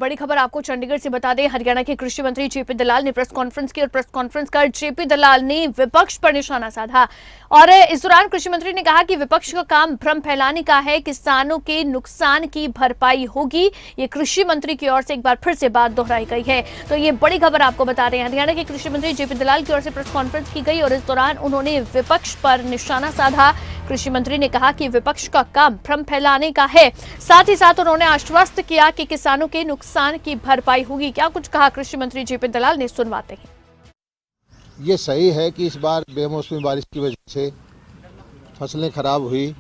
बड़ी खबर आपको चंडीगढ़ से बता दें। हरियाणा के कृषि मंत्री जेपी दलाल ने प्रेस कॉन्फ्रेंस की और प्रेस कॉन्फ्रेंस कर जेपी दलाल ने विपक्ष पर निशाना साधा और इस दौरान कृषि मंत्री ने कहा कि विपक्ष का काम भ्रम फैलाने का है, किसानों के नुकसान की भरपाई होगी। ये कृषि मंत्री की ओर से एक बार फिर से बात दोहराई गई है। तो ये बड़ी खबर आपको बता रहे हैं। हरियाणा के कृषि मंत्री जेपी दलाल की ओर से प्रेस कॉन्फ्रेंस की गई और इस दौरान उन्होंने विपक्ष पर निशाना साधा। कृषि मंत्री ने कहा कि विपक्ष का काम भ्रम फैलाने का है। साथ ही साथ उन्होंने आश्वस्त किया कि किसानों के नुकसान की भरपाई होगी। क्या कुछ कहा कृषि मंत्री जेपी दलाल ने, सुनवाते हैं। ये सही है कि इस बार बेमौसमी बारिश की वजह से फसलें खराब हुई,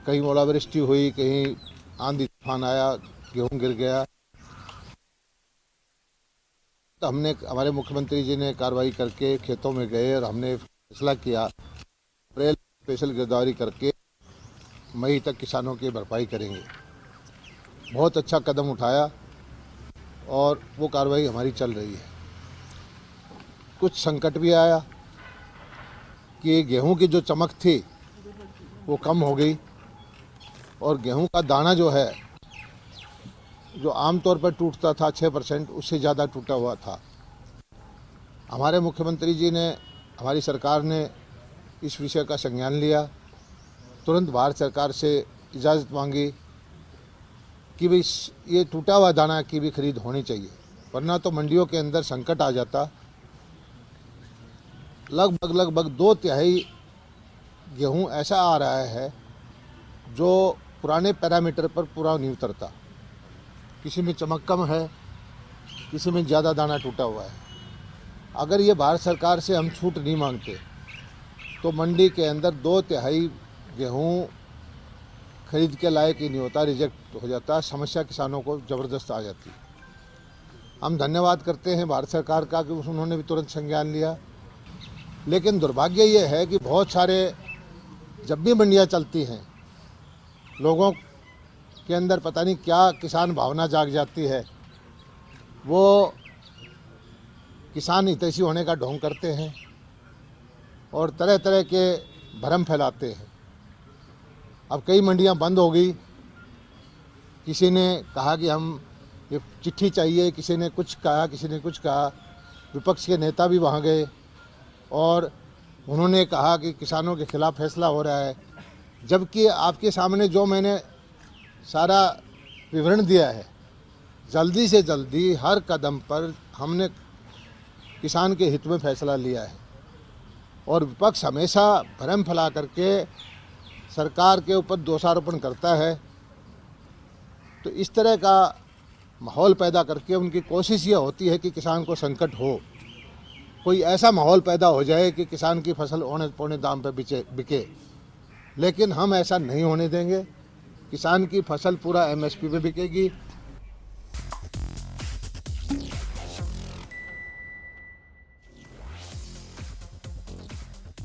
कहीं ओलावृष्टि हुई, कहीं आंधी तूफान आया, गेहूं गिर गया। तो हमने, हमारे मुख्यमंत्री जी ने कार्रवाई करके खेतों में गए और हमने फैसला किया अप्रैल स्पेशल गिरदावरी करके मई तक किसानों की भरपाई करेंगे। बहुत अच्छा कदम उठाया और वो कार्रवाई हमारी चल रही है। कुछ संकट भी आया कि गेहूं की जो चमक थी वो कम हो गई और गेहूं का दाना जो है, जो आमतौर पर टूटता था 6%, उससे ज़्यादा टूटा हुआ था। हमारे मुख्यमंत्री जी ने, हमारी सरकार ने इस विषय का संज्ञान लिया, तुरंत भारत सरकार से इजाज़त मांगी कि भाई ये टूटा हुआ दाना की भी खरीद होनी चाहिए, वरना तो मंडियों के अंदर संकट आ जाता। लगभग 2/3 गेहूं ऐसा आ रहा है जो पुराने पैरामीटर पर पूरा नहीं उतरता। किसी में चमक कम है, किसी में ज़्यादा दाना टूटा हुआ है। अगर ये भारत सरकार से हम छूट नहीं मांगते तो मंडी के अंदर 2/3 गेहूं खरीद के लायक ही नहीं होता, रिजेक्ट हो जाता। समस्या किसानों को ज़बरदस्त आ जाती। हम धन्यवाद करते हैं भारत सरकार का कि उन्होंने भी तुरंत संज्ञान लिया। लेकिन दुर्भाग्य ये है कि बहुत सारे, जब भी मंडियाँ चलती हैं, लोगों के अंदर पता नहीं क्या किसान भावना जाग जाती है। वो किसान हितैषी होने का ढोंग करते हैं और तरह तरह के भ्रम फैलाते हैं। अब कई मंडियां बंद हो गई। किसी ने कहा कि हम ये चिट्ठी चाहिए, किसी ने कुछ कहा, किसी ने कुछ कहा। विपक्ष के नेता भी वहां गए और उन्होंने कहा कि किसानों के खिलाफ फैसला हो रहा है, जबकि आपके सामने जो मैंने सारा विवरण दिया है, जल्दी से जल्दी हर कदम पर हमने किसान के हित में फैसला लिया है। और विपक्ष हमेशा भ्रम फैला करके सरकार के ऊपर दोषारोपण करता है। तो इस तरह का माहौल पैदा करके उनकी कोशिश ये होती है कि किसान को संकट हो, कोई ऐसा माहौल पैदा हो जाए कि किसान की फसल औने पौने दाम पर बिके। लेकिन हम ऐसा नहीं होने देंगे। किसान की फसल पूरा MSP पे बिकेगी।